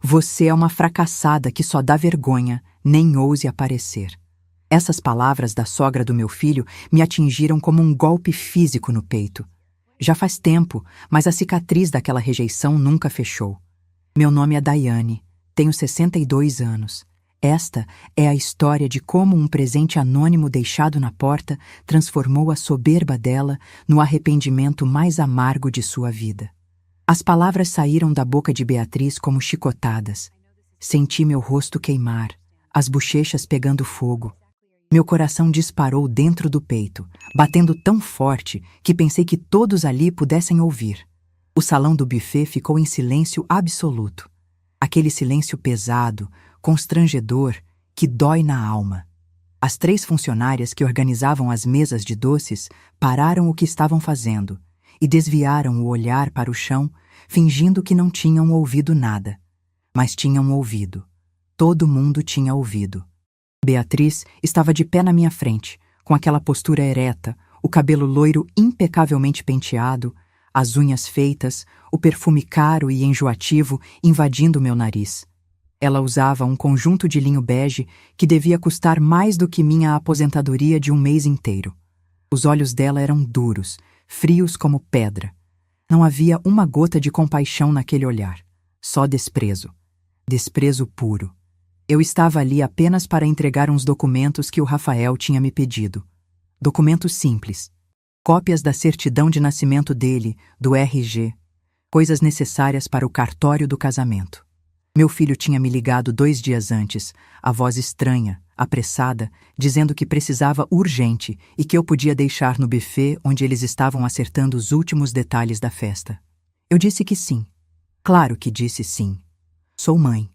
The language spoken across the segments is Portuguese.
Você é uma fracassada que só dá vergonha, nem ouse aparecer. Essas palavras da sogra do meu filho me atingiram como um golpe físico no peito. Já faz tempo, mas a cicatriz daquela rejeição nunca fechou. Meu nome é Daiane, tenho 62 anos. Esta é a história de como um presente anônimo deixado na porta transformou a soberba dela no arrependimento mais amargo de sua vida. As palavras saíram da boca de Beatriz como chicotadas. Senti meu rosto queimar, as bochechas pegando fogo. Meu coração disparou dentro do peito, batendo tão forte que pensei que todos ali pudessem ouvir. O salão do buffet ficou em silêncio absoluto. Aquele silêncio pesado, constrangedor, que dói na alma. As 3 funcionárias que organizavam as mesas de doces pararam o que estavam fazendo e desviaram o olhar para o chão, fingindo que não tinham ouvido nada. Mas tinham ouvido. Todo mundo tinha ouvido. Beatriz estava de pé na minha frente, com aquela postura ereta, o cabelo loiro impecavelmente penteado, as unhas feitas, o perfume caro e enjoativo invadindo meu nariz. Ela usava um conjunto de linho bege que devia custar mais do que minha aposentadoria de um mês inteiro. Os olhos dela eram duros, frios como pedra. Não havia uma gota de compaixão naquele olhar, só desprezo. Desprezo puro. Eu estava ali apenas para entregar uns documentos que o Rafael tinha me pedido. Documentos simples. Cópias da certidão de nascimento dele, do RG. Coisas necessárias para o cartório do casamento. Meu filho tinha me ligado 2 dias antes, a voz estranha, apressada, dizendo que precisava urgente e que eu podia deixar no buffet onde eles estavam acertando os últimos detalhes da festa. Eu disse que sim. Claro que disse sim. Sou mãe.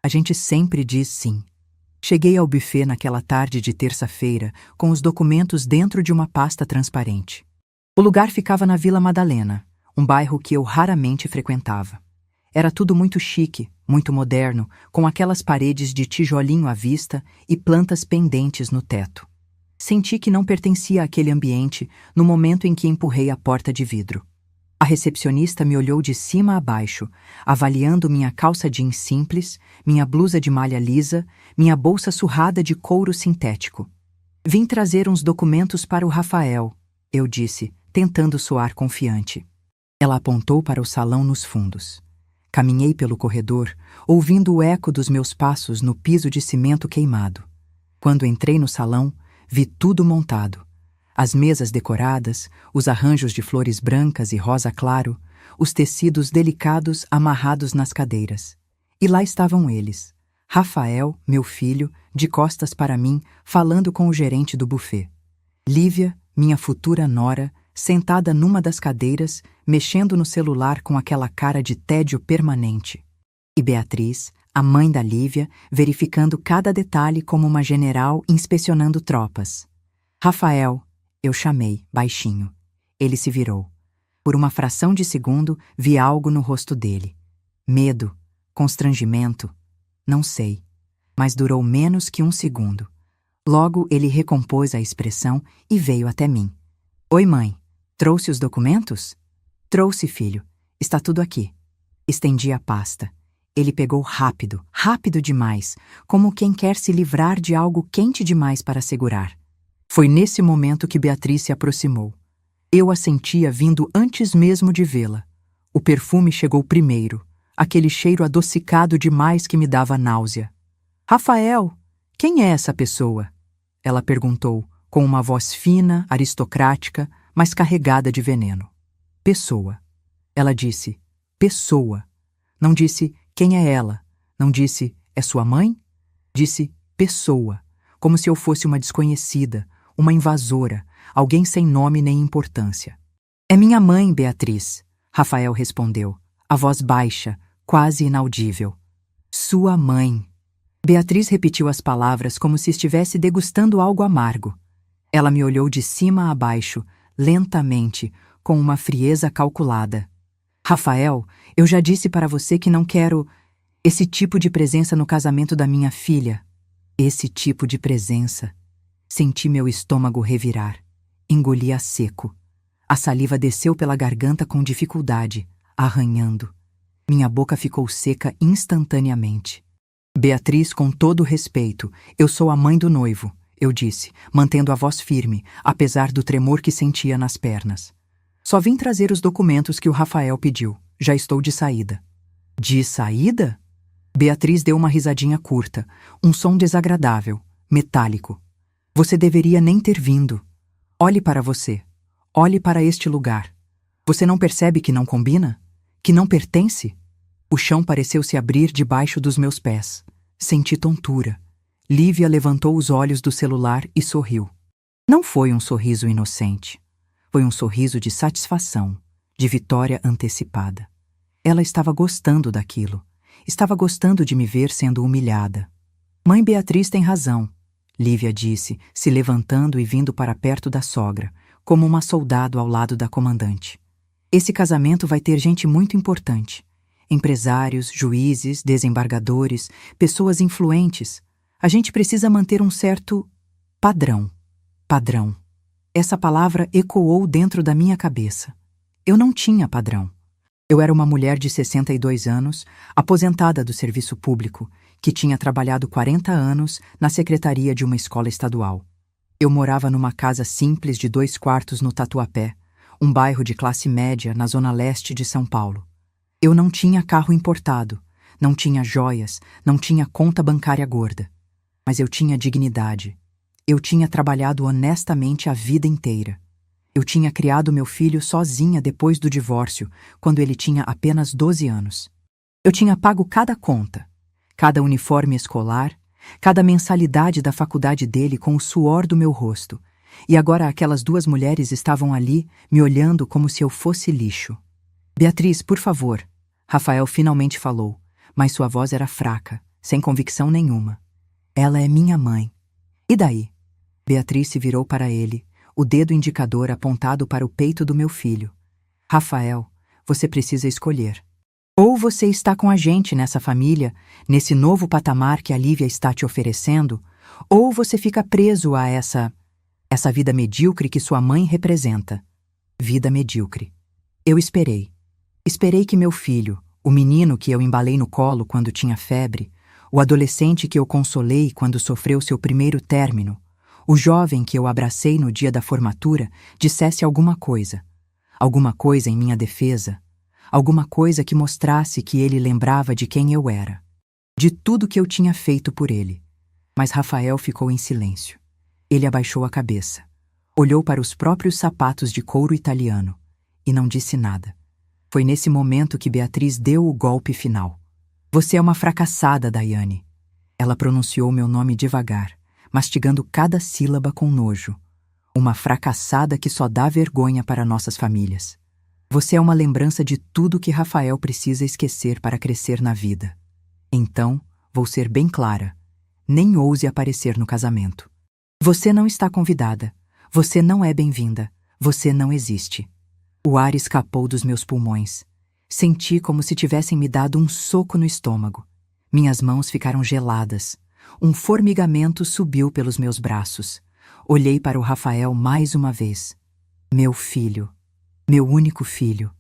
A gente sempre diz sim. Cheguei ao buffet naquela tarde de terça-feira com os documentos dentro de uma pasta transparente. O lugar ficava na Vila Madalena, um bairro que eu raramente frequentava. Era tudo muito chique, muito moderno, com aquelas paredes de tijolinho à vista e plantas pendentes no teto. Senti que não pertencia àquele ambiente no momento em que empurrei a porta de vidro. A recepcionista me olhou de cima a baixo, avaliando minha calça jeans simples, minha blusa de malha lisa, minha bolsa surrada de couro sintético. Vim trazer uns documentos para o Rafael, eu disse, tentando soar confiante. Ela apontou para o salão nos fundos. Caminhei pelo corredor, ouvindo o eco dos meus passos no piso de cimento queimado. Quando entrei no salão, vi tudo montado. As mesas decoradas, os arranjos de flores brancas e rosa claro, os tecidos delicados amarrados nas cadeiras. E lá estavam eles. Rafael, meu filho, de costas para mim, falando com o gerente do buffet. Lívia, minha futura nora, sentada numa das cadeiras, mexendo no celular com aquela cara de tédio permanente. E Beatriz, a mãe da Lívia, verificando cada detalhe como uma general inspecionando tropas. Rafael, eu chamei, baixinho. Ele se virou. Por uma fração de segundo, vi algo no rosto dele. Medo, constrangimento, não sei. Mas durou menos que 1 segundo. Logo, ele recompôs a expressão e veio até mim. Oi, mãe. Trouxe os documentos? Trouxe, filho. Está tudo aqui. Estendi a pasta. Ele pegou rápido, rápido demais, como quem quer se livrar de algo quente demais para segurar. Foi nesse momento que Beatriz se aproximou. Eu a sentia vindo antes mesmo de vê-la. O perfume chegou primeiro, aquele cheiro adocicado demais que me dava náusea. Rafael, quem é essa pessoa? Ela perguntou, com uma voz fina, aristocrática, mas carregada de veneno. Pessoa. Ela disse, pessoa. Não disse, quem é ela? Não disse, é sua mãe? Disse, pessoa, como se eu fosse uma desconhecida, uma invasora, alguém sem nome nem importância. É minha mãe, Beatriz, Rafael respondeu, a voz baixa, quase inaudível. Sua mãe. Beatriz repetiu as palavras como se estivesse degustando algo amargo. Ela me olhou de cima a baixo, lentamente, com uma frieza calculada. Rafael, eu já disse para você que não quero esse tipo de presença no casamento da minha filha. Esse tipo de presença. Senti meu estômago revirar. Engoli a seco. A saliva desceu pela garganta com dificuldade, arranhando. Minha boca ficou seca instantaneamente. Beatriz, com todo o respeito, eu sou a mãe do noivo, eu disse, mantendo a voz firme, apesar do tremor que sentia nas pernas. Só vim trazer os documentos que o Rafael pediu. Já estou de saída. De saída? Beatriz deu uma risadinha curta, um som desagradável, metálico. Você deveria nem ter vindo. Olhe para você. Olhe para este lugar. Você não percebe que não combina? Que não pertence? O chão pareceu se abrir debaixo dos meus pés. Senti tontura. Lívia levantou os olhos do celular e sorriu. Não foi um sorriso inocente. Foi um sorriso de satisfação, de vitória antecipada. Ela estava gostando daquilo. Estava gostando de me ver sendo humilhada. Mãe Beatriz tem razão, Lívia disse, se levantando e vindo para perto da sogra, como uma soldado ao lado da comandante. Esse casamento vai ter gente muito importante. Empresários, juízes, desembargadores, pessoas influentes. A gente precisa manter um certo padrão. Padrão. Essa palavra ecoou dentro da minha cabeça. Eu não tinha padrão. Eu era uma mulher de 62 anos, aposentada do serviço público, que tinha trabalhado 40 anos na secretaria de uma escola estadual. Eu morava numa casa simples de 2 quartos no Tatuapé, um bairro de classe média na zona leste de São Paulo. Eu não tinha carro importado, não tinha joias, não tinha conta bancária gorda. Mas eu tinha dignidade. Eu tinha trabalhado honestamente a vida inteira. Eu tinha criado meu filho sozinha depois do divórcio, quando ele tinha apenas 12 anos. Eu tinha pago cada conta, cada uniforme escolar, cada mensalidade da faculdade dele com o suor do meu rosto, e agora aquelas 2 mulheres estavam ali, me olhando como se eu fosse lixo. Beatriz, por favor, Rafael finalmente falou, mas sua voz era fraca, sem convicção nenhuma. Ela é minha mãe. E daí? Beatriz se virou para ele, o dedo indicador apontado para o peito do meu filho. Rafael, você precisa escolher. Ou você está com a gente nessa família, nesse novo patamar que a Lívia está te oferecendo, ou você fica preso a essa vida medíocre que sua mãe representa. Vida medíocre. Eu esperei. Esperei que meu filho, o menino que eu embalei no colo quando tinha febre, o adolescente que eu consolei quando sofreu seu primeiro término, o jovem que eu abracei no dia da formatura, dissesse alguma coisa em minha defesa, alguma coisa que mostrasse que ele lembrava de quem eu era, de tudo que eu tinha feito por ele. Mas Rafael ficou em silêncio. Ele abaixou a cabeça, olhou para os próprios sapatos de couro italiano e não disse nada. Foi nesse momento que Beatriz deu o golpe final. Você é uma fracassada, Daiane. Ela pronunciou meu nome devagar, mastigando cada sílaba com nojo. Uma fracassada que só dá vergonha para nossas famílias. Você é uma lembrança de tudo que Rafael precisa esquecer para crescer na vida. Então, vou ser bem clara. Nem ouse aparecer no casamento. Você não está convidada. Você não é bem-vinda. Você não existe. O ar escapou dos meus pulmões. Senti como se tivessem me dado um soco no estômago. Minhas mãos ficaram geladas. Um formigamento subiu pelos meus braços. Olhei para o Rafael mais uma vez. Meu filho. Meu único filho.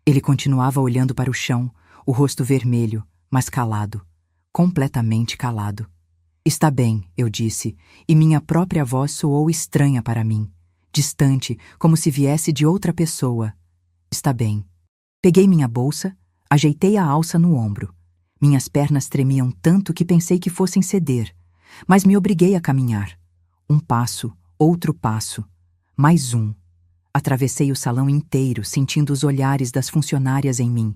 Ele continuava olhando para o chão, o rosto vermelho, mas calado. Completamente calado. Está bem, eu disse, e minha própria voz soou estranha para mim. Distante, como se viesse de outra pessoa. Está bem. Peguei minha bolsa, ajeitei a alça no ombro. Minhas pernas tremiam tanto que pensei que fossem ceder, mas me obriguei a caminhar. Um passo, outro passo, mais um. Atravessei o salão inteiro, sentindo os olhares das funcionárias em mim.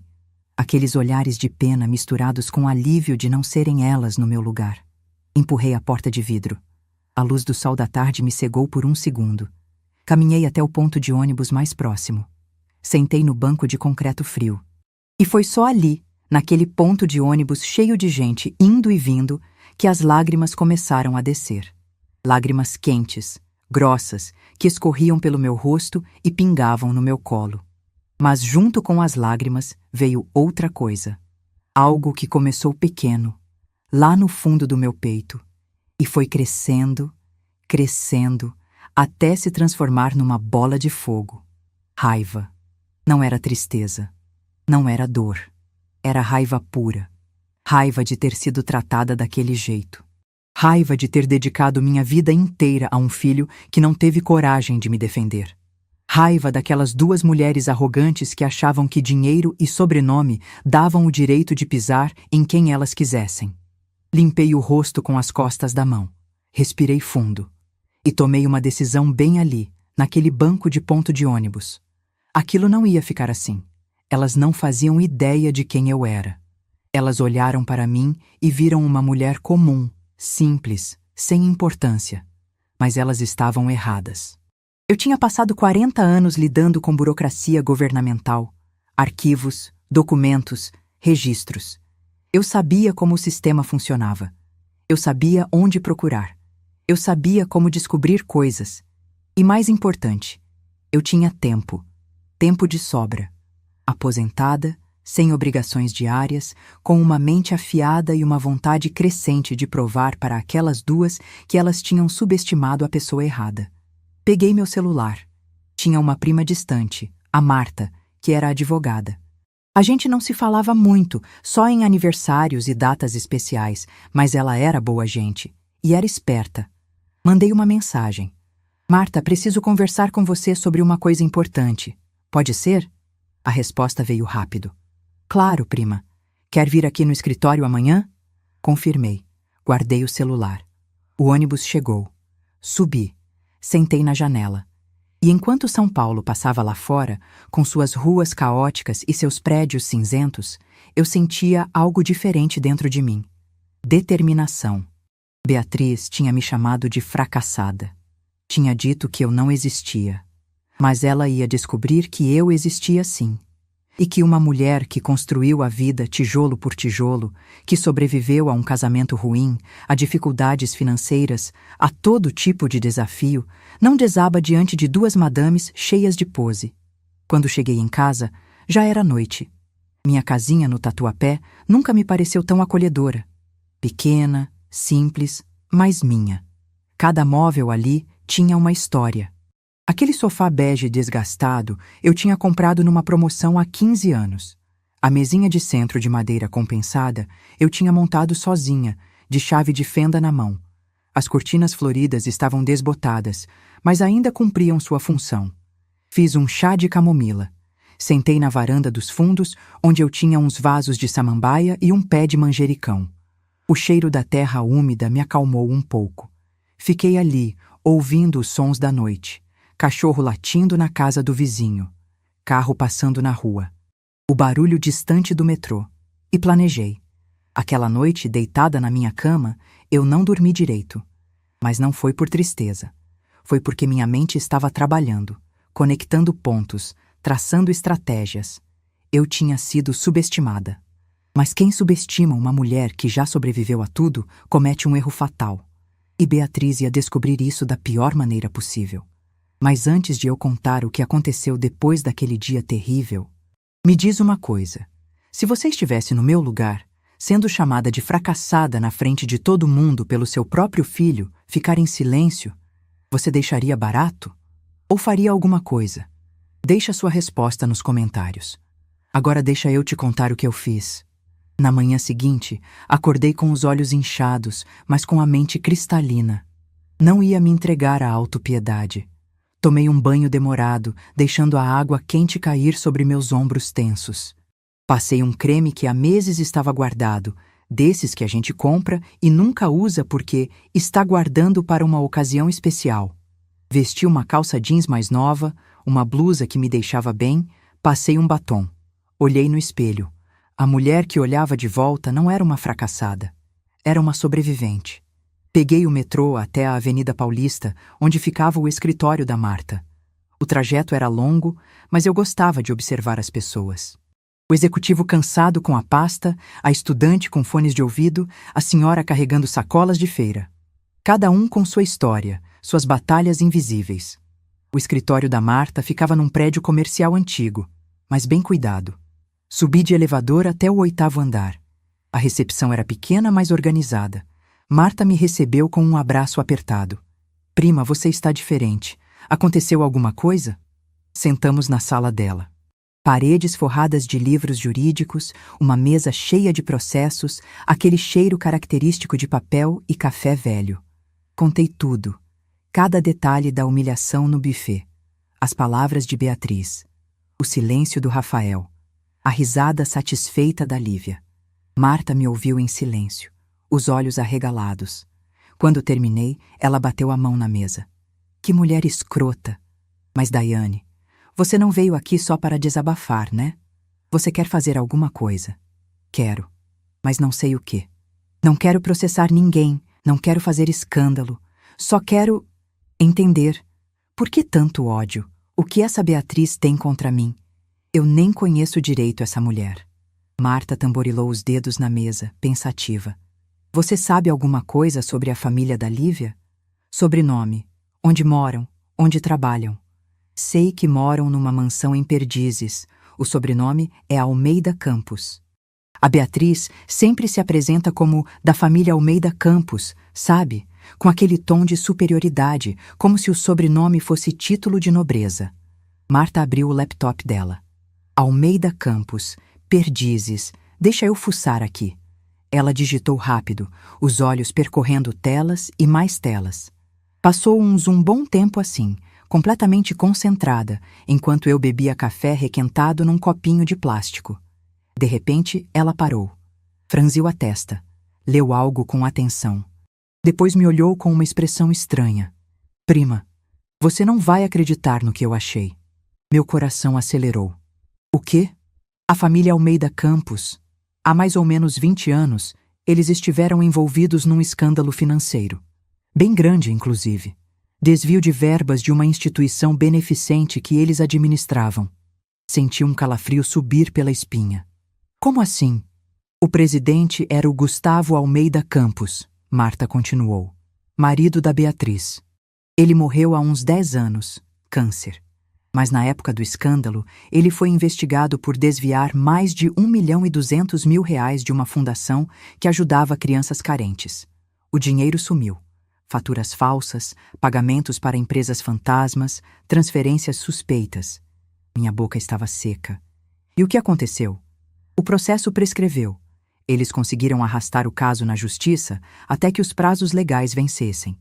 Aqueles olhares de pena misturados com alívio de não serem elas no meu lugar. Empurrei a porta de vidro. A luz do sol da tarde me cegou por um segundo. Caminhei até o ponto de ônibus mais próximo. Sentei no banco de concreto frio. E foi só ali, naquele ponto de ônibus cheio de gente indo e vindo, que as lágrimas começaram a descer. Lágrimas quentes, grossas, que escorriam pelo meu rosto e pingavam no meu colo. Mas junto com as lágrimas veio outra coisa. Algo que começou pequeno, lá no fundo do meu peito, e foi crescendo, crescendo, até se transformar numa bola de fogo. Raiva. Não era tristeza. Não era dor. Era raiva pura. Raiva de ter sido tratada daquele jeito. Raiva de ter dedicado minha vida inteira a um filho que não teve coragem de me defender. Raiva daquelas duas mulheres arrogantes que achavam que dinheiro e sobrenome davam o direito de pisar em quem elas quisessem. Limpei o rosto com as costas da mão. Respirei fundo. E tomei uma decisão bem ali, naquele banco de ponto de ônibus. Aquilo não ia ficar assim. Elas não faziam ideia de quem eu era. Elas olharam para mim e viram uma mulher comum, simples, sem importância. Mas elas estavam erradas. Eu tinha passado 40 anos lidando com burocracia governamental, arquivos, documentos, registros. Eu sabia como o sistema funcionava. Eu sabia onde procurar. Eu sabia como descobrir coisas. E mais importante, eu tinha tempo. Tempo de sobra. Aposentada, sem obrigações diárias, com uma mente afiada e uma vontade crescente de provar para aquelas duas que elas tinham subestimado a pessoa errada. Peguei meu celular. Tinha uma prima distante, a Marta, que era advogada. A gente não se falava muito, só em aniversários e datas especiais, mas ela era boa gente e era esperta. Mandei uma mensagem. Marta, preciso conversar com você sobre uma coisa importante. Pode ser? A resposta veio rápido. Claro, prima. Quer vir aqui no escritório amanhã? Confirmei. Guardei o celular. O ônibus chegou. Subi. Sentei na janela. E enquanto São Paulo passava lá fora, com suas ruas caóticas e seus prédios cinzentos, eu sentia algo diferente dentro de mim. Determinação. Beatriz tinha me chamado de fracassada. Tinha dito que eu não existia. Mas ela ia descobrir que eu existia sim. E que uma mulher que construiu a vida tijolo por tijolo, que sobreviveu a um casamento ruim, a dificuldades financeiras, a todo tipo de desafio, não desaba diante de duas madames cheias de pose. Quando cheguei em casa, já era noite. Minha casinha no Tatuapé nunca me pareceu tão acolhedora. Pequena, simples, mas minha. Cada móvel ali tinha uma história. Aquele sofá bege desgastado eu tinha comprado numa promoção há 15 anos. A mesinha de centro de madeira compensada eu tinha montado sozinha, de chave de fenda na mão. As cortinas floridas estavam desbotadas, mas ainda cumpriam sua função. Fiz um chá de camomila. Sentei na varanda dos fundos, onde eu tinha uns vasos de samambaia e um pé de manjericão. O cheiro da terra úmida me acalmou um pouco. Fiquei ali, ouvindo os sons da noite. Cachorro latindo na casa do vizinho. Carro passando na rua. O barulho distante do metrô. E planejei. Aquela noite, deitada na minha cama, eu não dormi direito. Mas não foi por tristeza. Foi porque minha mente estava trabalhando, conectando pontos, traçando estratégias. Eu tinha sido subestimada. Mas quem subestima uma mulher que já sobreviveu a tudo, comete um erro fatal. E Beatriz ia descobrir isso da pior maneira possível. Mas antes de eu contar o que aconteceu depois daquele dia terrível, me diz uma coisa. Se você estivesse no meu lugar, sendo chamada de fracassada na frente de todo mundo pelo seu próprio filho, ficar em silêncio, você deixaria barato? Ou faria alguma coisa? Deixa sua resposta nos comentários. Agora deixa eu te contar o que eu fiz. Na manhã seguinte, acordei com os olhos inchados, mas com a mente cristalina. Não ia me entregar à autopiedade. Tomei um banho demorado, deixando a água quente cair sobre meus ombros tensos. Passei um creme que há meses estava guardado, desses que a gente compra e nunca usa porque está guardando para uma ocasião especial. Vesti uma calça jeans mais nova, uma blusa que me deixava bem, passei um batom. Olhei no espelho. A mulher que olhava de volta não era uma fracassada. Era uma sobrevivente. Peguei o metrô até a Avenida Paulista, onde ficava o escritório da Marta. O trajeto era longo, mas eu gostava de observar as pessoas. O executivo cansado com a pasta, a estudante com fones de ouvido, a senhora carregando sacolas de feira. Cada um com sua história, suas batalhas invisíveis. O escritório da Marta ficava num prédio comercial antigo, mas bem cuidado. Subi de elevador até o 8º andar. A recepção era pequena, mas organizada. Marta me recebeu com um abraço apertado. Prima, você está diferente. Aconteceu alguma coisa? Sentamos na sala dela. Paredes forradas de livros jurídicos, uma mesa cheia de processos, aquele cheiro característico de papel e café velho. Contei tudo, cada detalhe da humilhação no buffet, as palavras de Beatriz, o silêncio do Rafael, a risada satisfeita da Lívia. Marta me ouviu em silêncio, os olhos arregalados. Quando terminei, ela bateu a mão na mesa. Que mulher escrota! Mas, Daiane, você não veio aqui só para desabafar, né? Você quer fazer alguma coisa. Quero, mas não sei o quê. Não quero processar ninguém, não quero fazer escândalo. Só quero entender. Por que tanto ódio? O que essa Beatriz tem contra mim? Eu nem conheço direito essa mulher. Marta tamborilou os dedos na mesa, pensativa. Você sabe alguma coisa sobre a família da Lívia? Sobrenome, onde moram, onde trabalham. Sei que moram numa mansão em Perdizes. O sobrenome é Almeida Campos. A Beatriz sempre se apresenta como da família Almeida Campos, sabe? Com aquele tom de superioridade, como se o sobrenome fosse título de nobreza. Marta abriu o laptop dela. Almeida Campos, Perdizes, deixa eu fuçar aqui. Ela digitou rápido, os olhos percorrendo telas e mais telas. Passou-nos um bom tempo assim, completamente concentrada, enquanto eu bebia café requentado num copinho de plástico. De repente, ela parou. Franziu a testa. Leu algo com atenção. Depois me olhou com uma expressão estranha. Prima, você não vai acreditar no que eu achei. Meu coração acelerou. O quê? A família Almeida Campos. Há mais ou menos 20 anos, eles estiveram envolvidos num escândalo financeiro. Bem grande, inclusive. Desvio de verbas de uma instituição beneficente que eles administravam. Senti um calafrio subir pela espinha. Como assim? O presidente era o Gustavo Almeida Campos, Marta continuou. Marido da Beatriz. Ele morreu há uns 10 anos, câncer. Mas na época do escândalo, ele foi investigado por desviar mais de R$ 1.200.000 de uma fundação que ajudava crianças carentes. O dinheiro sumiu. Faturas falsas, pagamentos para empresas fantasmas, transferências suspeitas. Minha boca estava seca. E o que aconteceu? O processo prescreveu. Eles conseguiram arrastar o caso na justiça até que os prazos legais vencessem.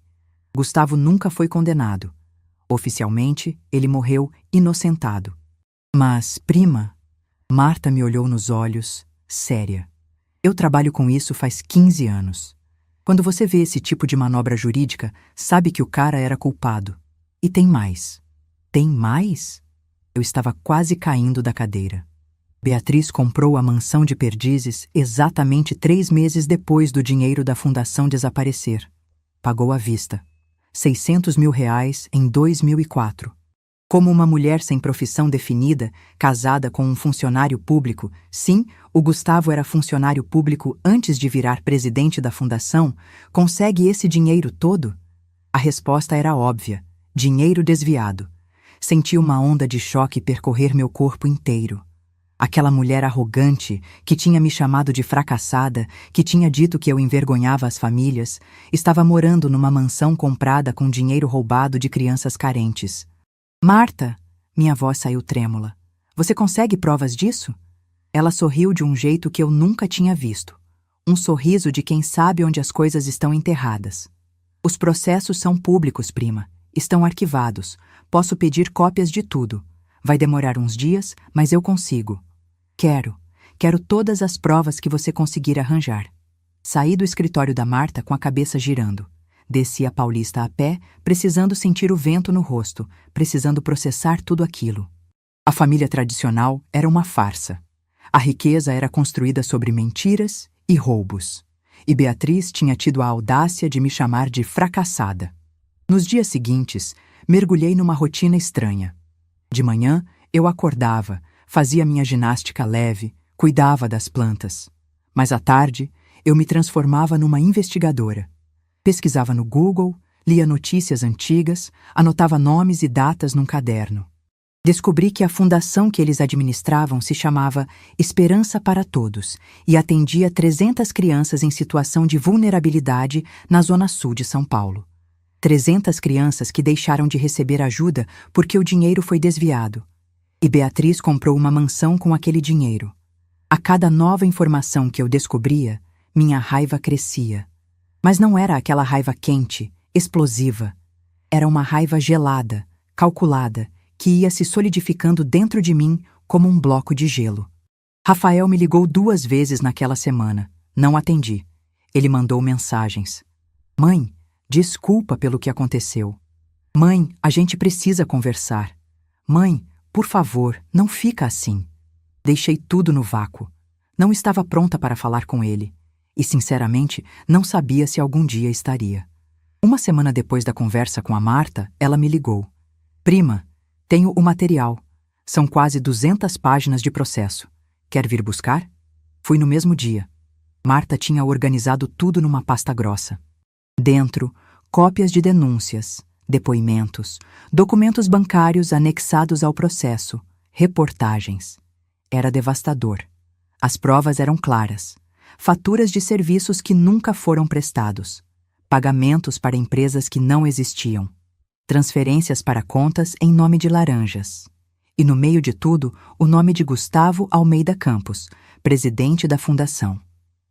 Gustavo nunca foi condenado. Oficialmente, ele morreu inocentado. Mas, prima, Marta me olhou nos olhos, séria. Eu trabalho com isso faz 15 anos. Quando você vê esse tipo de manobra jurídica, sabe que o cara era culpado. E tem mais. Tem mais? Eu estava quase caindo da cadeira. Beatriz comprou a mansão de Perdizes exatamente 3 meses depois do dinheiro da fundação desaparecer. Pagou à vista. R$ 600.000 em 2004. Como uma mulher sem profissão definida, casada com um funcionário público, sim, o Gustavo era funcionário público antes de virar presidente da fundação, consegue esse dinheiro todo? A resposta era óbvia: dinheiro desviado. Senti uma onda de choque percorrer meu corpo inteiro. Aquela mulher arrogante, que tinha me chamado de fracassada, que tinha dito que eu envergonhava as famílias, estava morando numa mansão comprada com dinheiro roubado de crianças carentes. Marta, minha voz saiu trêmula. Você consegue provas disso? Ela sorriu de um jeito que eu nunca tinha visto. Um sorriso de quem sabe onde as coisas estão enterradas. Os processos são públicos, prima. Estão arquivados. Posso pedir cópias de tudo. Vai demorar uns dias, mas eu consigo. Quero todas as provas que você conseguir arranjar. Saí do escritório da Marta com a cabeça girando. Desci a Paulista a pé, precisando sentir o vento no rosto, precisando processar tudo aquilo. A família tradicional era uma farsa. A riqueza era construída sobre mentiras e roubos. E Beatriz tinha tido a audácia de me chamar de fracassada. Nos dias seguintes, mergulhei numa rotina estranha. De manhã, eu acordava, fazia minha ginástica leve, cuidava das plantas. Mas à tarde, eu me transformava numa investigadora. Pesquisava no Google, lia notícias antigas, anotava nomes e datas num caderno. Descobri que a fundação que eles administravam se chamava Esperança para Todos e atendia 300 crianças em situação de vulnerabilidade na zona sul de São Paulo. 300 crianças que deixaram de receber ajuda porque o dinheiro foi desviado. E Beatriz comprou uma mansão com aquele dinheiro. A cada nova informação que eu descobria, minha raiva crescia. Mas não era aquela raiva quente, explosiva. Era uma raiva gelada, calculada, que ia se solidificando dentro de mim como um bloco de gelo. Rafael me ligou 2 vezes naquela semana. Não atendi. Ele mandou mensagens. Mãe, desculpa pelo que aconteceu. Mãe, a gente precisa conversar. Mãe, por favor, não fica assim. Deixei tudo no vácuo. Não estava pronta para falar com ele. E, sinceramente, não sabia se algum dia estaria. Uma semana depois da conversa com a Marta, ela me ligou. Prima, tenho o material. São quase 200 páginas de processo. Quer vir buscar? Fui no mesmo dia. Marta tinha organizado tudo numa pasta grossa. Dentro, cópias de denúncias, depoimentos, documentos bancários anexados ao processo, reportagens. Era devastador. As provas eram claras. Faturas de serviços que nunca foram prestados. Pagamentos para empresas que não existiam. Transferências para contas em nome de laranjas. E no meio de tudo, o nome de Gustavo Almeida Campos, presidente da fundação.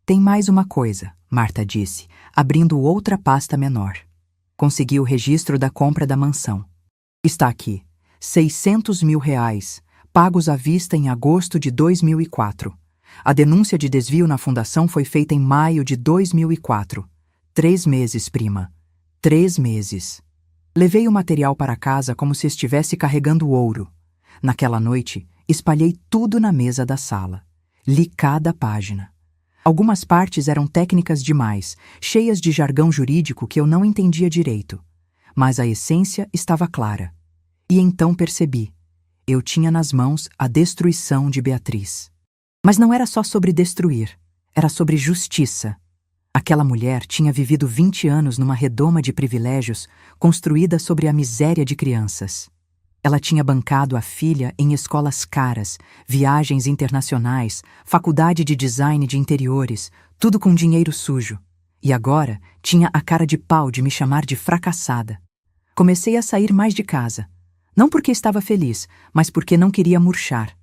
Tem mais uma coisa, Marta disse, abrindo outra pasta menor. Consegui o registro da compra da mansão. Está aqui, R$600 mil, pagos à vista em agosto de 2004. A denúncia de desvio na fundação foi feita em maio de 2004. 3 meses, prima. 3 meses. Levei o material para casa como se estivesse carregando ouro. Naquela noite, espalhei tudo na mesa da sala. Li cada página. Algumas partes eram técnicas demais, cheias de jargão jurídico que eu não entendia direito. Mas a essência estava clara. E então percebi. Eu tinha nas mãos a destruição de Beatriz. Mas não era só sobre destruir, era sobre justiça. Aquela mulher tinha vivido 20 anos numa redoma de privilégios construída sobre a miséria de crianças. Ela tinha bancado a filha em escolas caras, viagens internacionais, faculdade de design de interiores, tudo com dinheiro sujo. E agora tinha a cara de pau de me chamar de fracassada. Comecei a sair mais de casa. Não porque estava feliz, mas porque não queria murchar.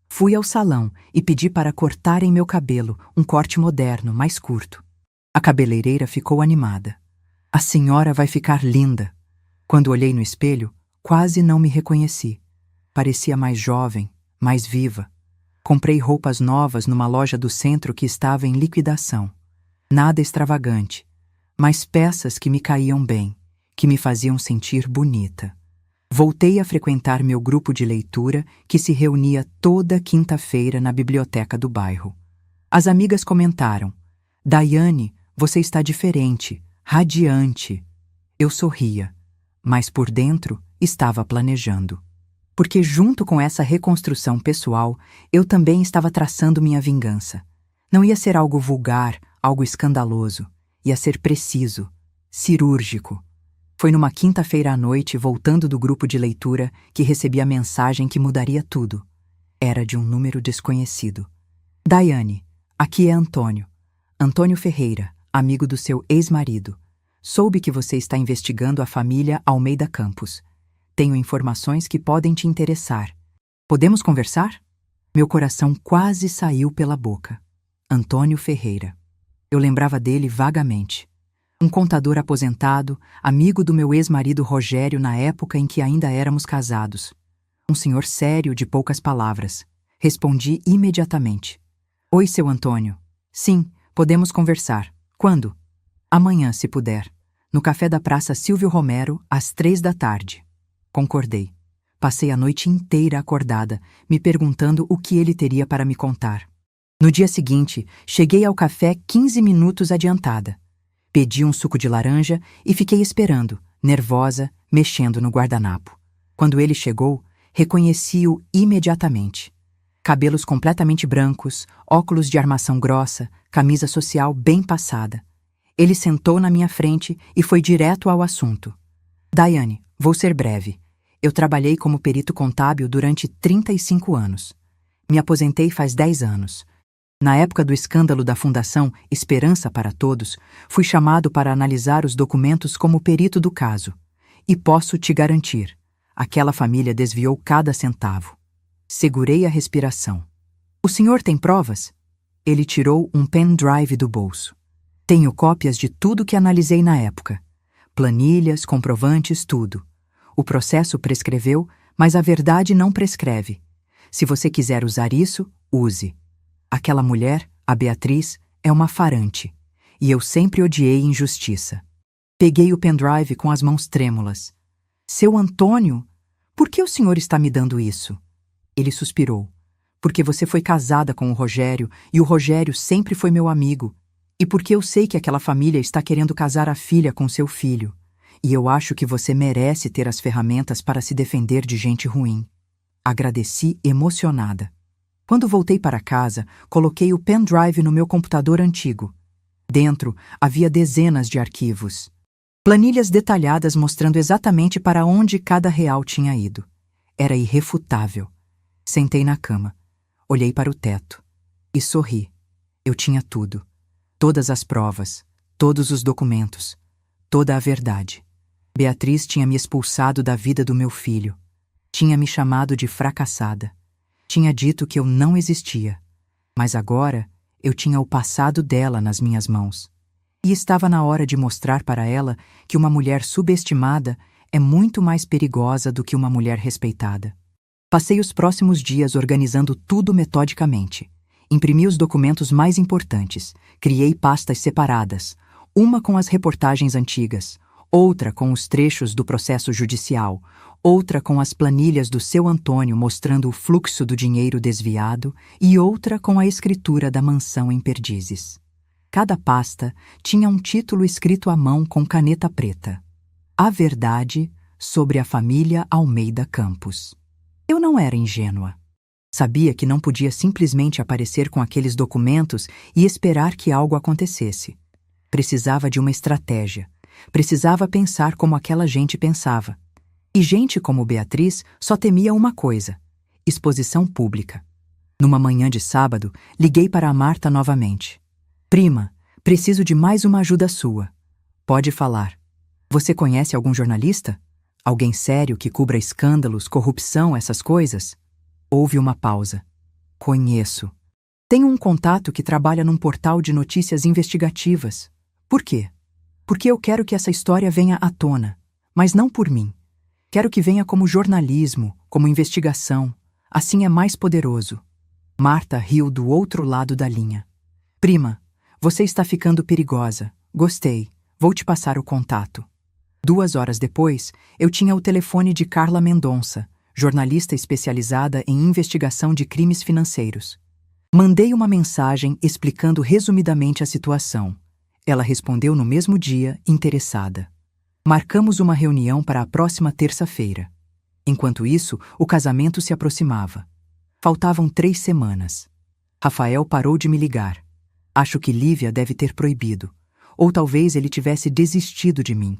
Fui ao salão e pedi para cortarem meu cabelo, um corte moderno, mais curto. A cabeleireira ficou animada. A senhora vai ficar linda. Quando olhei no espelho, quase não me reconheci. Parecia mais jovem, mais viva. Comprei roupas novas numa loja do centro que estava em liquidação. Nada extravagante, mas peças que me caíam bem, que me faziam sentir bonita. Voltei a frequentar meu grupo de leitura, que se reunia toda quinta-feira na biblioteca do bairro. As amigas comentaram: Daiane, você está diferente, radiante. Eu sorria, mas por dentro estava planejando. Porque junto com essa reconstrução pessoal, eu também estava traçando minha vingança. Não ia ser algo vulgar, algo escandaloso. Ia ser preciso, cirúrgico. Foi numa quinta-feira à noite, voltando do grupo de leitura, que recebi a mensagem que mudaria tudo. Era de um número desconhecido. Daiane, aqui é Antônio. Antônio Ferreira, amigo do seu ex-marido. Soube que você está investigando a família Almeida Campos. Tenho informações que podem te interessar. Podemos conversar? Meu coração quase saiu pela boca. Antônio Ferreira. Eu lembrava dele vagamente. Um contador aposentado, amigo do meu ex-marido Rogério na época em que ainda éramos casados. Um senhor sério, de poucas palavras. Respondi imediatamente. Oi, seu Antônio. Sim, podemos conversar. Quando? Amanhã, se puder. No café da Praça Silvio Romero, às 15h. Concordei. Passei a noite inteira acordada, me perguntando o que ele teria para me contar. No dia seguinte, cheguei ao café 15 minutos adiantada. Pedi um suco de laranja e fiquei esperando, nervosa, mexendo no guardanapo. Quando ele chegou, reconheci-o imediatamente. Cabelos completamente brancos, óculos de armação grossa, camisa social bem passada. Ele sentou na minha frente e foi direto ao assunto. Daiane, vou ser breve. Eu trabalhei como perito contábil durante 35 anos. Me aposentei faz 10 anos. Na época do escândalo da Fundação Esperança para Todos, fui chamado para analisar os documentos como perito do caso. E posso te garantir, aquela família desviou cada centavo. Segurei a respiração. O senhor tem provas? Ele tirou um pendrive do bolso. Tenho cópias de tudo que analisei na época. Planilhas, comprovantes, tudo. O processo prescreveu, mas a verdade não prescreve. Se você quiser usar isso, use. Aquela mulher, a Beatriz, é uma farante. E eu sempre odiei injustiça. Peguei o pendrive com as mãos trêmulas. Seu Antônio, por que o senhor está me dando isso? Ele suspirou. Porque você foi casada com o Rogério e o Rogério sempre foi meu amigo. E porque eu sei que aquela família está querendo casar a filha com seu filho. E eu acho que você merece ter as ferramentas para se defender de gente ruim. Agradeci emocionada. Quando voltei para casa, coloquei o pendrive no meu computador antigo. Dentro havia dezenas de arquivos. Planilhas detalhadas mostrando exatamente para onde cada real tinha ido. Era irrefutável. Sentei na cama. Olhei para o teto. E sorri. Eu tinha tudo. Todas as provas. Todos os documentos. Toda a verdade. Beatriz tinha me expulsado da vida do meu filho. Tinha me chamado de fracassada. Tinha dito que eu não existia. Mas agora eu tinha o passado dela nas minhas mãos. E estava na hora de mostrar para ela que uma mulher subestimada é muito mais perigosa do que uma mulher respeitada. Passei os próximos dias organizando tudo metodicamente. Imprimi os documentos mais importantes, criei pastas separadas, uma com as reportagens antigas, outra com os trechos do processo judicial, outra com as planilhas do seu Antônio mostrando o fluxo do dinheiro desviado e outra com a escritura da mansão em Perdizes. Cada pasta tinha um título escrito à mão com caneta preta. A verdade sobre a família Almeida Campos. Eu não era ingênua. Sabia que não podia simplesmente aparecer com aqueles documentos e esperar que algo acontecesse. Precisava de uma estratégia. Precisava pensar como aquela gente pensava. E gente como Beatriz só temia uma coisa: exposição pública. Numa manhã de sábado, liguei para a Marta novamente. Prima, preciso de mais uma ajuda sua. Pode falar. Você conhece algum jornalista? Alguém sério que cubra escândalos, corrupção, essas coisas? Houve uma pausa. Conheço. Tenho um contato que trabalha num portal de notícias investigativas. Por quê? Porque eu quero que essa história venha à tona, mas não por mim. Quero que venha como jornalismo, como investigação. Assim é mais poderoso. Marta riu do outro lado da linha. Prima, você está ficando perigosa. Gostei. Vou te passar o contato. 2 horas depois, eu tinha o telefone de Carla Mendonça, jornalista especializada em investigação de crimes financeiros. Mandei uma mensagem explicando resumidamente a situação. Ela respondeu no mesmo dia, interessada. Marcamos uma reunião para a próxima terça-feira. Enquanto isso, o casamento se aproximava. Faltavam 3 semanas. Rafael parou de me ligar. Acho que Lívia deve ter proibido. Ou talvez ele tivesse desistido de mim.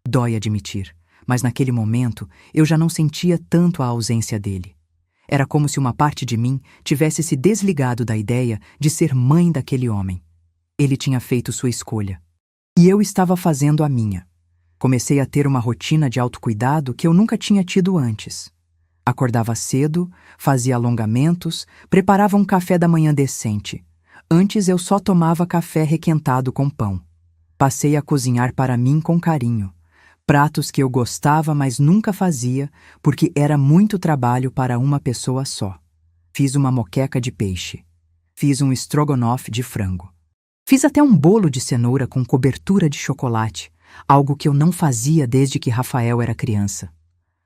Dói admitir, mas naquele momento eu já não sentia tanto a ausência dele. Era como se uma parte de mim tivesse se desligado da ideia de ser mãe daquele homem. Ele tinha feito sua escolha. E eu estava fazendo a minha. Comecei a ter uma rotina de autocuidado que eu nunca tinha tido antes. Acordava cedo, fazia alongamentos, preparava um café da manhã decente. Antes eu só tomava café requentado com pão. Passei a cozinhar para mim com carinho. Pratos que eu gostava, mas nunca fazia, porque era muito trabalho para uma pessoa só. Fiz uma moqueca de peixe. Fiz um estrogonofe de frango. Fiz até um bolo de cenoura com cobertura de chocolate, algo que eu não fazia desde que Rafael era criança.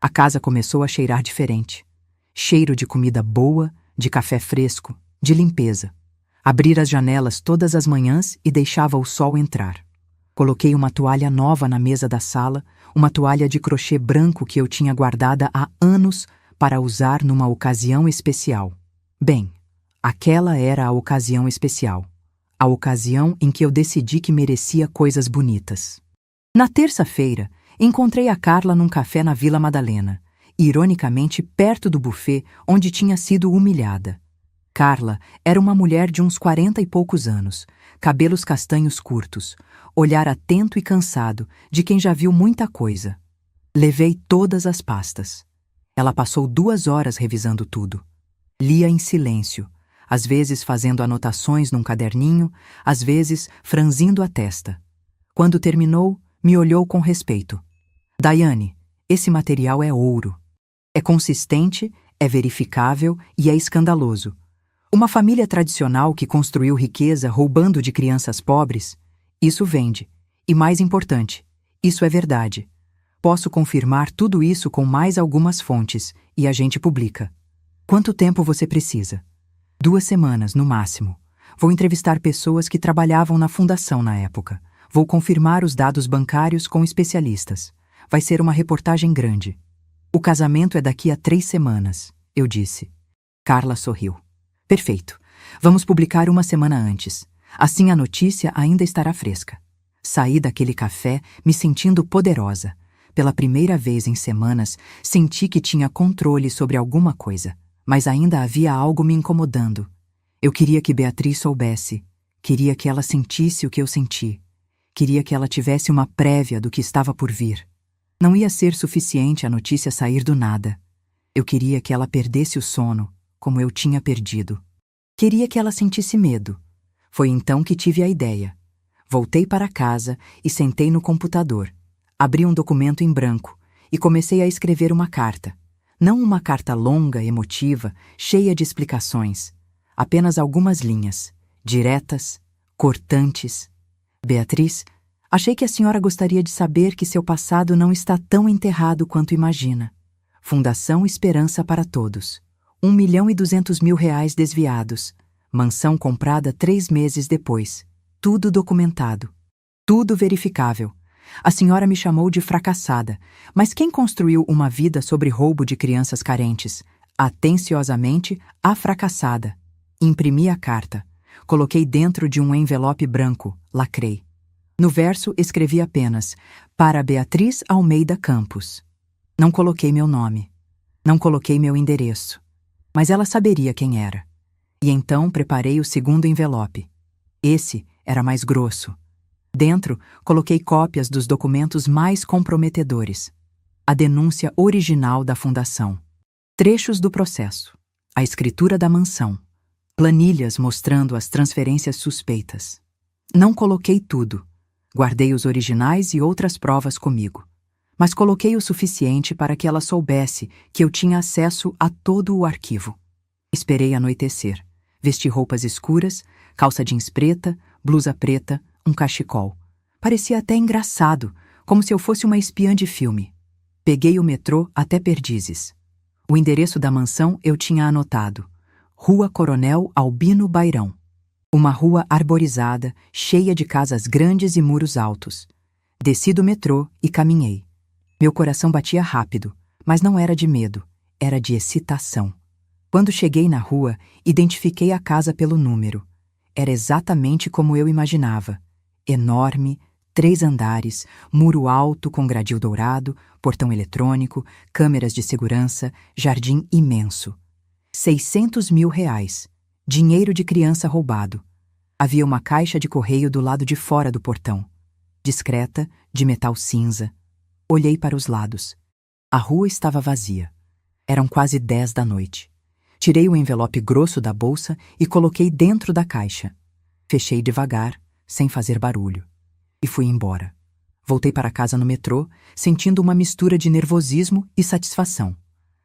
A casa começou a cheirar diferente. Cheiro de comida boa, de café fresco, de limpeza. Abri as janelas todas as manhãs e deixava o sol entrar. Coloquei uma toalha nova na mesa da sala, uma toalha de crochê branco que eu tinha guardada há anos para usar numa ocasião especial. Bem, aquela era a ocasião especial. A ocasião em que eu decidi que merecia coisas bonitas. Na terça-feira, encontrei a Carla num café na Vila Madalena, ironicamente perto do buffet onde tinha sido humilhada. Carla era uma mulher de uns 40 e poucos anos, cabelos castanhos curtos, olhar atento e cansado de quem já viu muita coisa. Levei todas as pastas. Ela passou 2 horas revisando tudo. Lia em silêncio, às vezes fazendo anotações num caderninho, às vezes franzindo a testa. Quando terminou, me olhou com respeito. Daiane, esse material é ouro. É consistente, é verificável e é escandaloso. Uma família tradicional que construiu riqueza roubando de crianças pobres, isso vende. E mais importante, isso é verdade. Posso confirmar tudo isso com mais algumas fontes e a gente publica. Quanto tempo você precisa? 2 semanas, no máximo. Vou entrevistar pessoas que trabalhavam na fundação na época. Vou confirmar os dados bancários com especialistas. Vai ser uma reportagem grande. O casamento é daqui a 3 semanas, eu disse. Carla sorriu. Perfeito. Vamos publicar 1 semana antes. Assim a notícia ainda estará fresca. Saí daquele café me sentindo poderosa. Pela primeira vez em semanas, senti que tinha controle sobre alguma coisa. Mas ainda havia algo me incomodando. Eu queria que Beatriz soubesse. Queria que ela sentisse o que eu senti. Queria que ela tivesse uma prévia do que estava por vir. Não ia ser suficiente a notícia sair do nada. Eu queria que ela perdesse o sono, como eu tinha perdido. Queria que ela sentisse medo. Foi então que tive a ideia. Voltei para casa e sentei no computador. Abri um documento em branco e comecei a escrever uma carta. Não uma carta longa, emotiva, cheia de explicações. Apenas algumas linhas, diretas, cortantes. Beatriz, achei que a senhora gostaria de saber que seu passado não está tão enterrado quanto imagina. Fundação Esperança para Todos. 1.200.000 desviados. Mansão comprada 3 meses depois. Tudo documentado. Tudo verificável. A senhora me chamou de fracassada, mas quem construiu uma vida sobre roubo de crianças carentes? Atenciosamente, a fracassada. Imprimi a carta. Coloquei dentro de um envelope branco, lacrei. No verso escrevi apenas, para Beatriz Almeida Campos. Não coloquei meu nome. Não coloquei meu endereço. Mas ela saberia quem era. E então preparei o segundo envelope. Esse era mais grosso. Dentro, coloquei cópias dos documentos mais comprometedores. A denúncia original da fundação. Trechos do processo. A escritura da mansão. Planilhas mostrando as transferências suspeitas. Não coloquei tudo. Guardei os originais e outras provas comigo. Mas coloquei o suficiente para que ela soubesse que eu tinha acesso a todo o arquivo. Esperei anoitecer. Vesti roupas escuras, calça jeans preta, blusa preta, um cachecol. Parecia até engraçado, como se eu fosse uma espiã de filme. Peguei o metrô até Perdizes. O endereço da mansão eu tinha anotado. Rua Coronel Albino Bairão. Uma rua arborizada, cheia de casas grandes e muros altos. Desci do metrô e caminhei. Meu coração batia rápido, mas não era de medo, era de excitação. Quando cheguei na rua, identifiquei a casa pelo número. Era exatamente como eu imaginava. Enorme, 3 andares, muro alto com gradil dourado, portão eletrônico, câmeras de segurança, jardim imenso. 600 mil reais. Dinheiro de criança roubado. Havia uma caixa de correio do lado de fora do portão. Discreta, de metal cinza. Olhei para os lados. A rua estava vazia. Eram quase 10 da noite. Tirei o envelope grosso da bolsa e coloquei dentro da caixa. Fechei devagar, sem fazer barulho. E fui embora. Voltei para casa no metrô, sentindo uma mistura de nervosismo e satisfação.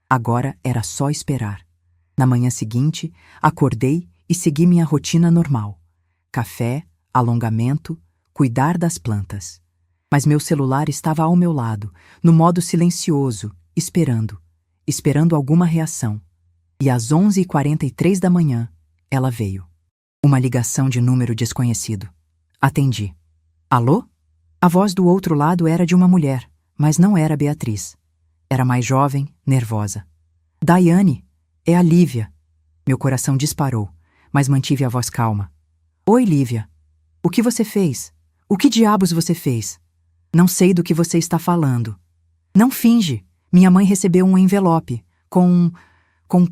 Agora era só esperar. Na manhã seguinte, acordei e segui minha rotina normal. Café, alongamento, cuidar das plantas. Mas meu celular estava ao meu lado, no modo silencioso, esperando alguma reação. E às 11h43 da manhã, ela veio. Uma ligação de número desconhecido. Atendi. Alô? A voz do outro lado era de uma mulher, mas não era Beatriz. Era mais jovem, nervosa. Daiane, é a Lívia. Meu coração disparou, mas mantive a voz calma. Oi, Lívia. O que você fez? O que diabos você fez? Não sei do que você está falando. Não finge. Minha mãe recebeu um envelope com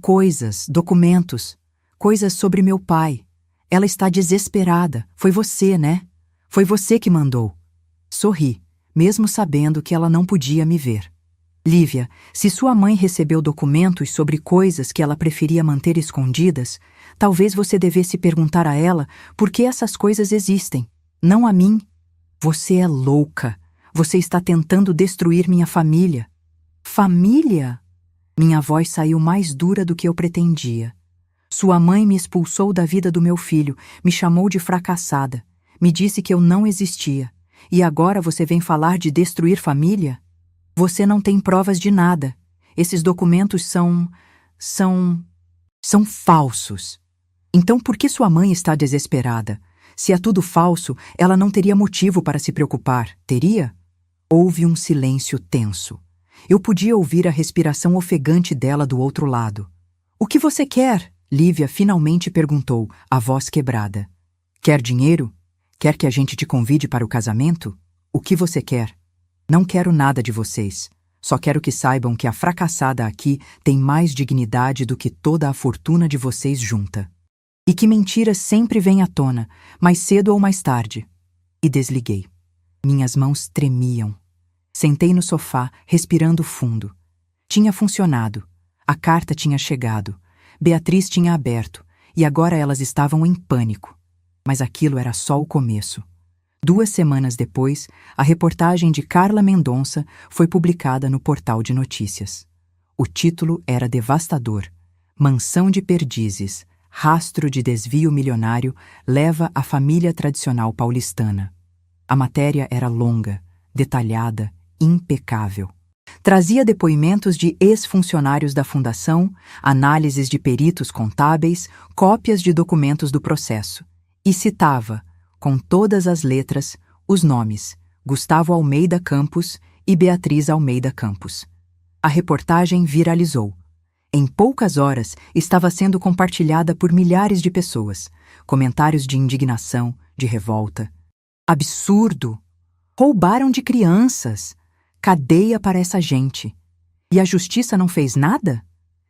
coisas, documentos, coisas sobre meu pai. Ela está desesperada. Foi você, né? Foi você que mandou. Sorri, mesmo sabendo que ela não podia me ver. Lívia, se sua mãe recebeu documentos sobre coisas que ela preferia manter escondidas, talvez você devesse perguntar a ela por que essas coisas existem, não a mim. Você é louca. Você está tentando destruir minha família. Família? Minha voz saiu mais dura do que eu pretendia. Sua mãe me expulsou da vida do meu filho, me chamou de fracassada, me disse que eu não existia. E agora você vem falar de destruir família? Você não tem provas de nada. Esses documentos são falsos. Então por que sua mãe está desesperada? Se é tudo falso, ela não teria motivo para se preocupar, teria? Houve um silêncio tenso. Eu podia ouvir a respiração ofegante dela do outro lado. O que você quer? Lívia finalmente perguntou, a voz quebrada. Quer dinheiro? Quer que a gente te convide para o casamento? O que você quer? Não quero nada de vocês. Só quero que saibam que a fracassada aqui tem mais dignidade do que toda a fortuna de vocês junta. E que mentiras sempre vêm à tona, mais cedo ou mais tarde. E desliguei. Minhas mãos tremiam. Sentei no sofá, respirando fundo. Tinha funcionado. A carta tinha chegado. Beatriz tinha aberto, e agora elas estavam em pânico. Mas aquilo era só o começo. 2 semanas depois, a reportagem de Carla Mendonça foi publicada no portal de notícias. O título era devastador. Mansão de Perdizes, rastro de desvio milionário leva a família tradicional paulistana. A matéria era longa, detalhada, impecável. Trazia depoimentos de ex-funcionários da fundação, análises de peritos contábeis, cópias de documentos do processo. E citava, com todas as letras, os nomes Gustavo Almeida Campos e Beatriz Almeida Campos. A reportagem viralizou. Em poucas horas, estava sendo compartilhada por milhares de pessoas. Comentários de indignação, de revolta. Absurdo! Roubaram de crianças! Cadeia para essa gente! E a justiça não fez nada?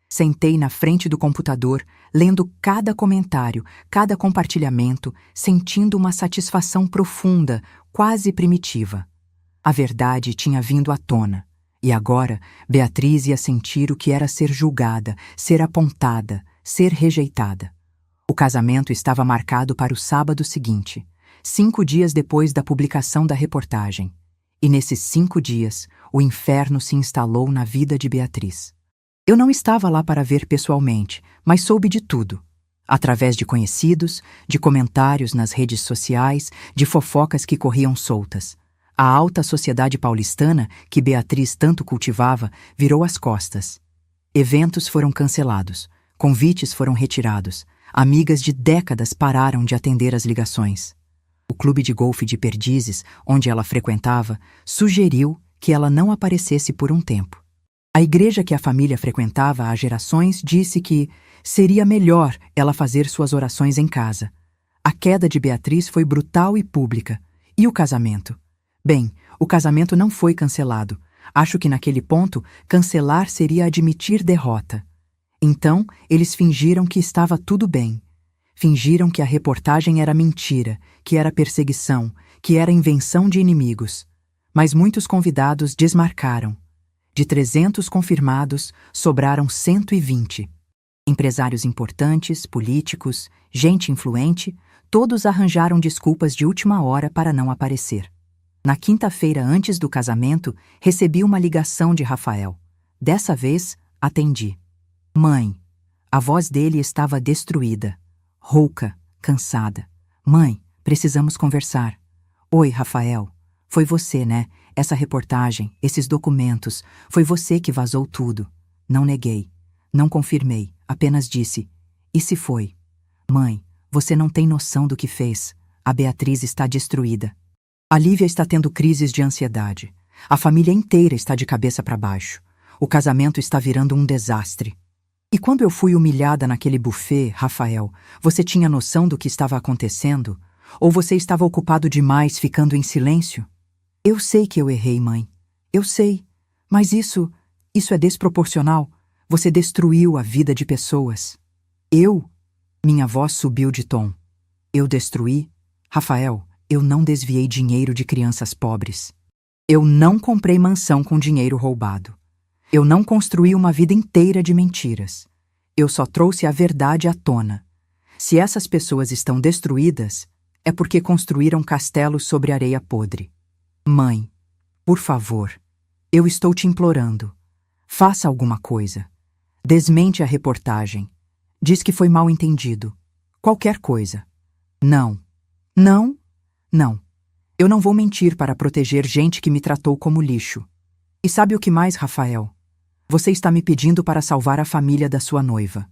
Sentei na frente do computador, lendo cada comentário, cada compartilhamento, sentindo uma satisfação profunda, quase primitiva. A verdade tinha vindo à tona. E agora, Beatriz ia sentir o que era ser julgada, ser apontada, ser rejeitada. O casamento estava marcado para o sábado seguinte, 5 dias depois da publicação da reportagem. E nesses 5 dias, o inferno se instalou na vida de Beatriz. Eu não estava lá para ver pessoalmente, mas soube de tudo. Através de conhecidos, de comentários nas redes sociais, de fofocas que corriam soltas. A alta sociedade paulistana, que Beatriz tanto cultivava, virou as costas. Eventos foram cancelados, convites foram retirados, amigas de décadas pararam de atender as ligações. O clube de golfe de Perdizes, onde ela frequentava, sugeriu que ela não aparecesse por um tempo. A igreja que a família frequentava há gerações disse que seria melhor ela fazer suas orações em casa. A queda de Beatriz foi brutal e pública. E o casamento? Bem, o casamento não foi cancelado. Acho que naquele ponto, cancelar seria admitir derrota. Então, eles fingiram que estava tudo bem. Fingiram que a reportagem era mentira, que era perseguição, que era invenção de inimigos. Mas muitos convidados desmarcaram. De 300 confirmados, sobraram 120. Empresários importantes, políticos, gente influente, todos arranjaram desculpas de última hora para não aparecer. Na quinta-feira antes do casamento, recebi uma ligação de Rafael. Dessa vez, atendi. Mãe. A voz dele estava destruída. Rouca, cansada. Mãe, precisamos conversar. Oi, Rafael. Foi você, né? Essa reportagem, esses documentos, foi você que vazou tudo. Não neguei. Não confirmei. Apenas disse. E se foi? Mãe, você não tem noção do que fez. A Beatriz está destruída. A Lívia está tendo crises de ansiedade. A família inteira está de cabeça para baixo. O casamento está virando um desastre. E quando eu fui humilhada naquele buffet, Rafael, você tinha noção do que estava acontecendo? Ou você estava ocupado demais ficando em silêncio? Eu sei que eu errei, mãe. Eu sei. Mas isso é desproporcional. Você destruiu a vida de pessoas. Eu? Minha voz subiu de tom. Eu destruí? Rafael, eu não desviei dinheiro de crianças pobres. Eu não comprei mansão com dinheiro roubado. Eu não construí uma vida inteira de mentiras. Eu só trouxe a verdade à tona. Se essas pessoas estão destruídas, é porque construíram castelos sobre areia podre. Mãe, por favor, eu estou te implorando. Faça alguma coisa. Desmente a reportagem. Diz que foi mal entendido. Qualquer coisa. Não. Não. Não. Eu não vou mentir para proteger gente que me tratou como lixo. E sabe o que mais, Rafael? Você está me pedindo para salvar a família da sua noiva.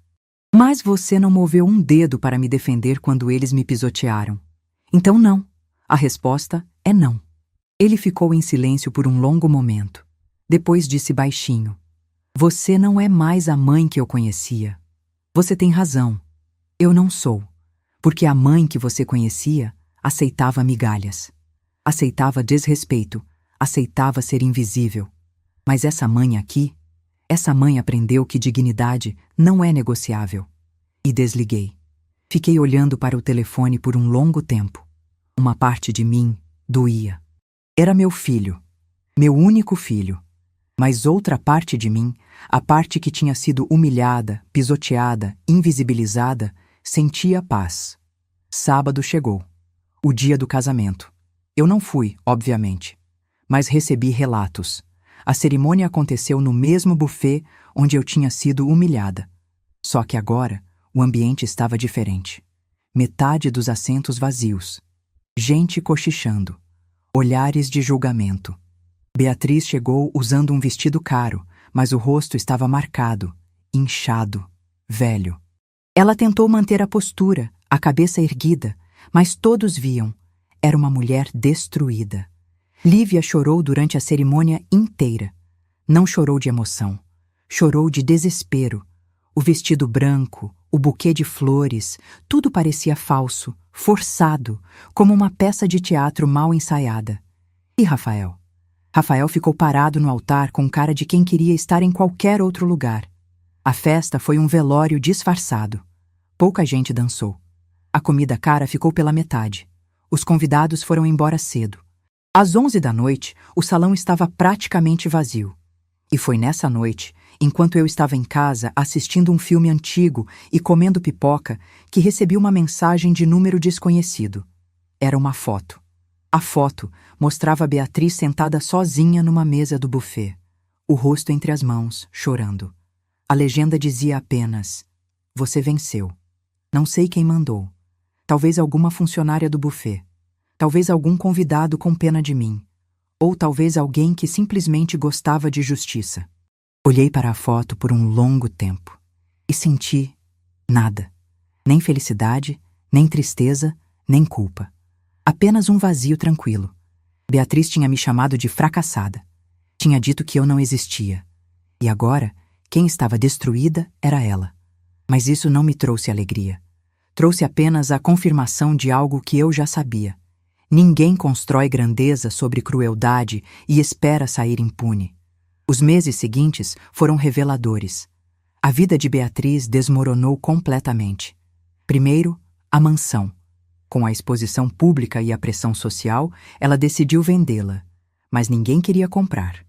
Mas você não moveu um dedo para me defender quando eles me pisotearam. Então não. A resposta é não. Ele ficou em silêncio por um longo momento. Depois disse baixinho: Você não é mais a mãe que eu conhecia. Você tem razão. Eu não sou. Porque a mãe que você conhecia aceitava migalhas. Aceitava desrespeito. Aceitava ser invisível. Mas essa mãe aqui, essa mãe aprendeu que dignidade não é negociável. E desliguei. Fiquei olhando para o telefone por um longo tempo. Uma parte de mim doía. Era meu filho. Meu único filho. Mas outra parte de mim, a parte que tinha sido humilhada, pisoteada, invisibilizada, sentia paz. Sábado chegou. O dia do casamento. Eu não fui, obviamente. Mas recebi relatos. A cerimônia aconteceu no mesmo buffet onde eu tinha sido humilhada. Só que agora, o ambiente estava diferente. Metade dos assentos vazios. Gente cochichando. Olhares de julgamento. Beatriz chegou usando um vestido caro, mas o rosto estava marcado, inchado, velho. Ela tentou manter a postura, a cabeça erguida, mas todos viam. Era uma mulher destruída. Lívia chorou durante a cerimônia inteira. Não chorou de emoção. Chorou de desespero. O vestido branco, o buquê de flores, tudo parecia falso, forçado, como uma peça de teatro mal ensaiada. E Rafael? Rafael ficou parado no altar com cara de quem queria estar em qualquer outro lugar. A festa foi um velório disfarçado. Pouca gente dançou. A comida cara ficou pela metade. Os convidados foram embora cedo. Às 11 da noite, o salão estava praticamente vazio. E foi nessa noite, enquanto eu estava em casa assistindo um filme antigo e comendo pipoca, que recebi uma mensagem de número desconhecido. Era uma foto. A foto mostrava Beatriz sentada sozinha numa mesa do buffet, o rosto entre as mãos, chorando. A legenda dizia apenas: Você venceu. Não sei quem mandou. Talvez alguma funcionária do buffet. Talvez algum convidado com pena de mim. Ou talvez alguém que simplesmente gostava de justiça. Olhei para a foto por um longo tempo e senti nada. Nem felicidade, nem tristeza, nem culpa. Apenas um vazio tranquilo. Beatriz tinha me chamado de fracassada. Tinha dito que eu não existia. E agora, quem estava destruída era ela. Mas isso não me trouxe alegria. Trouxe apenas a confirmação de algo que eu já sabia. Ninguém constrói grandeza sobre crueldade e espera sair impune. Os meses seguintes foram reveladores. A vida de Beatriz desmoronou completamente. Primeiro, a mansão. Com a exposição pública e a pressão social, ela decidiu vendê-la. Mas ninguém queria comprar.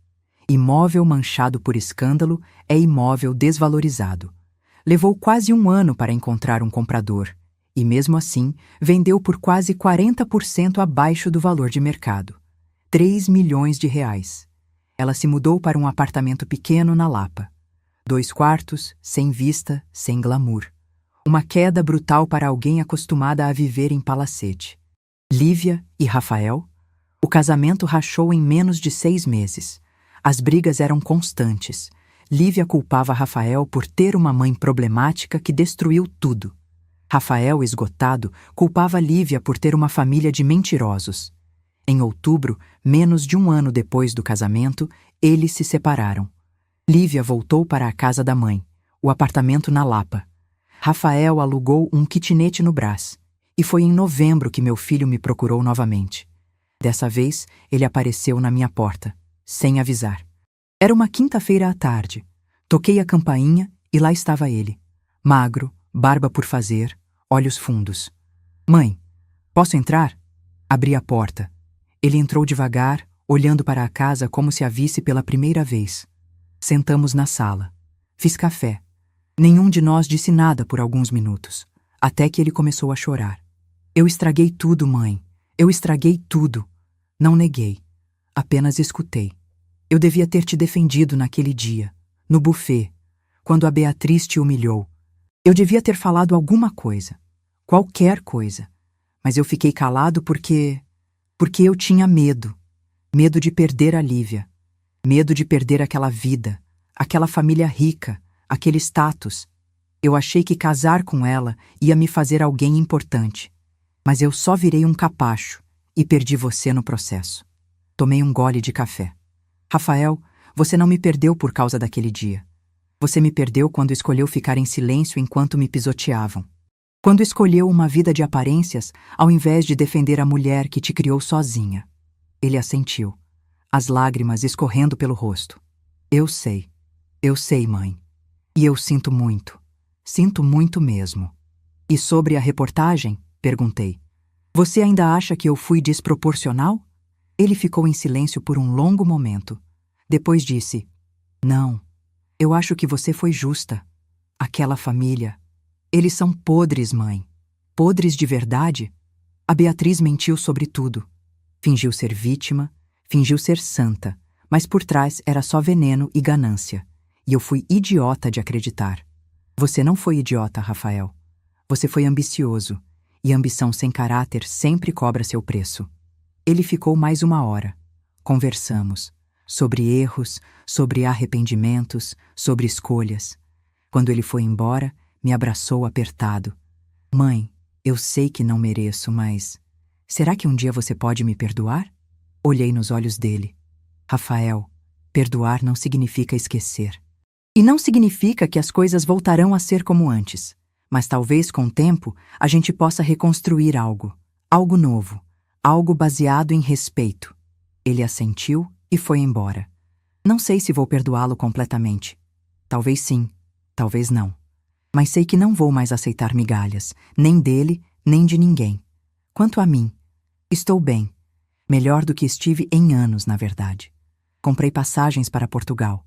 Imóvel manchado por escândalo é imóvel desvalorizado. Levou quase um ano para encontrar um comprador. E mesmo assim, vendeu por quase 40% abaixo do valor de mercado. 3 milhões de reais. Ela se mudou para um apartamento pequeno na Lapa. 2 quartos, sem vista, sem glamour. Uma queda brutal para alguém acostumada a viver em palacete. Lívia e Rafael? O casamento rachou em menos de 6 meses. As brigas eram constantes. Lívia culpava Rafael por ter uma mãe problemática que destruiu tudo. Rafael, esgotado, culpava Lívia por ter uma família de mentirosos. Em outubro, menos de um ano depois do casamento, eles se separaram. Lívia voltou para a casa da mãe, o apartamento na Lapa. Rafael alugou um kitnet no Brás. E foi em novembro que meu filho me procurou novamente. Dessa vez, ele apareceu na minha porta, sem avisar. Era uma quinta-feira à tarde. Toquei a campainha e lá estava ele. Magro, barba por fazer, olhos fundos. Mãe, posso entrar? Abri a porta. Ele entrou devagar, olhando para a casa como se a visse pela primeira vez. Sentamos na sala. Fiz café. Nenhum de nós disse nada por alguns minutos, até que ele começou a chorar. Eu estraguei tudo, mãe. Eu estraguei tudo. Não neguei. Apenas escutei. Eu devia ter te defendido naquele dia, no buffet, quando a Beatriz te humilhou. Eu devia ter falado alguma coisa. Qualquer coisa. Mas eu fiquei calado porque eu tinha medo. Medo de perder a Lívia. Medo de perder aquela vida, aquela família rica, aquele status. Eu achei que casar com ela ia me fazer alguém importante. Mas eu só virei um capacho e perdi você no processo. Tomei um gole de café. Rafael, você não me perdeu por causa daquele dia. Você me perdeu quando escolheu ficar em silêncio enquanto me pisoteavam. Quando escolheu uma vida de aparências ao invés de defender a mulher que te criou sozinha. Ele assentiu, as lágrimas escorrendo pelo rosto. Eu sei, mãe. E eu sinto muito mesmo. E sobre a reportagem? Perguntei. Você ainda acha que eu fui desproporcional? Ele ficou em silêncio por um longo momento. Depois disse, não, eu acho que você foi justa. Aquela família... Eles são podres, mãe. Podres de verdade? A Beatriz mentiu sobre tudo. Fingiu ser vítima, fingiu ser santa, mas por trás era só veneno e ganância. E eu fui idiota de acreditar. Você não foi idiota, Rafael. Você foi ambicioso, e ambição sem caráter sempre cobra seu preço. Ele ficou mais 1 hora. Conversamos. Sobre erros, sobre arrependimentos, sobre escolhas. Quando ele foi embora, me abraçou apertado. Mãe, eu sei que não mereço, mas... será que um dia você pode me perdoar? Olhei nos olhos dele. Rafael, perdoar não significa esquecer. E não significa que as coisas voltarão a ser como antes. Mas talvez com o tempo a gente possa reconstruir algo. Algo novo. Algo baseado em respeito. Ele assentiu e foi embora. Não sei se vou perdoá-lo completamente. Talvez sim, talvez não. Mas sei que não vou mais aceitar migalhas, nem dele, nem de ninguém. Quanto a mim, estou bem. Melhor do que estive em anos, na verdade. Comprei passagens para Portugal.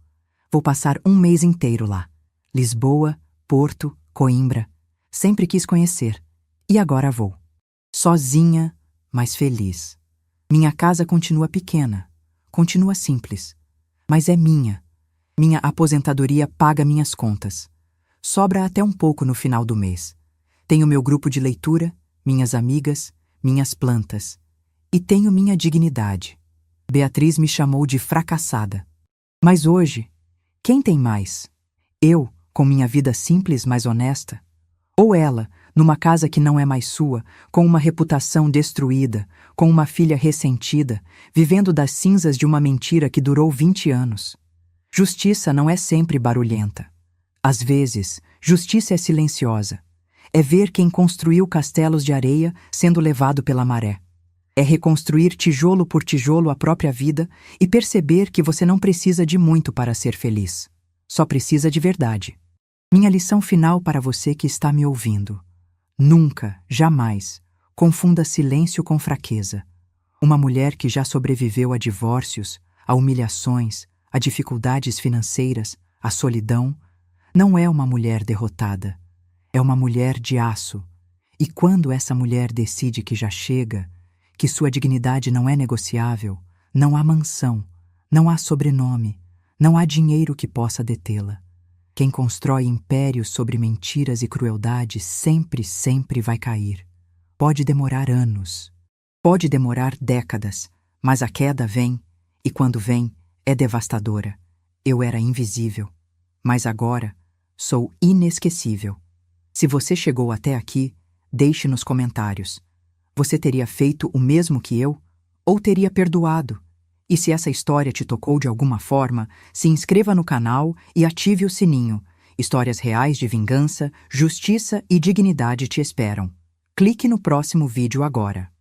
Vou passar 1 mês inteiro lá. Lisboa, Porto, Coimbra. Sempre quis conhecer. E agora vou. Sozinha, mas feliz. Minha casa continua pequena. Continua simples. Mas é minha. Minha aposentadoria paga minhas contas. Sobra até um pouco no final do mês. Tenho meu grupo de leitura, minhas amigas, minhas plantas. E tenho minha dignidade. Beatriz me chamou de fracassada. Mas hoje, quem tem mais? Eu, com minha vida simples, mas honesta? Ou ela, numa casa que não é mais sua, com uma reputação destruída, com uma filha ressentida, vivendo das cinzas de uma mentira que durou 20 anos? Justiça não é sempre barulhenta. Às vezes, justiça é silenciosa. É ver quem construiu castelos de areia sendo levado pela maré. É reconstruir tijolo por tijolo a própria vida e perceber que você não precisa de muito para ser feliz. Só precisa de verdade. Minha lição final para você que está me ouvindo. Nunca, jamais, confunda silêncio com fraqueza. Uma mulher que já sobreviveu a divórcios, a humilhações, a dificuldades financeiras, a solidão, não é uma mulher derrotada, é uma mulher de aço. E quando essa mulher decide que já chega, que sua dignidade não é negociável, não há mansão, não há sobrenome, não há dinheiro que possa detê-la. Quem constrói impérios sobre mentiras e crueldade sempre vai cair. Pode demorar anos, pode demorar décadas, mas a queda vem, e quando vem, é devastadora. Eu era invisível, mas agora sou inesquecível. Se você chegou até aqui, deixe nos comentários. Você teria feito o mesmo que eu? Ou teria perdoado? E se essa história te tocou de alguma forma, se inscreva no canal e ative o sininho. Histórias reais de vingança, justiça e dignidade te esperam. Clique no próximo vídeo agora.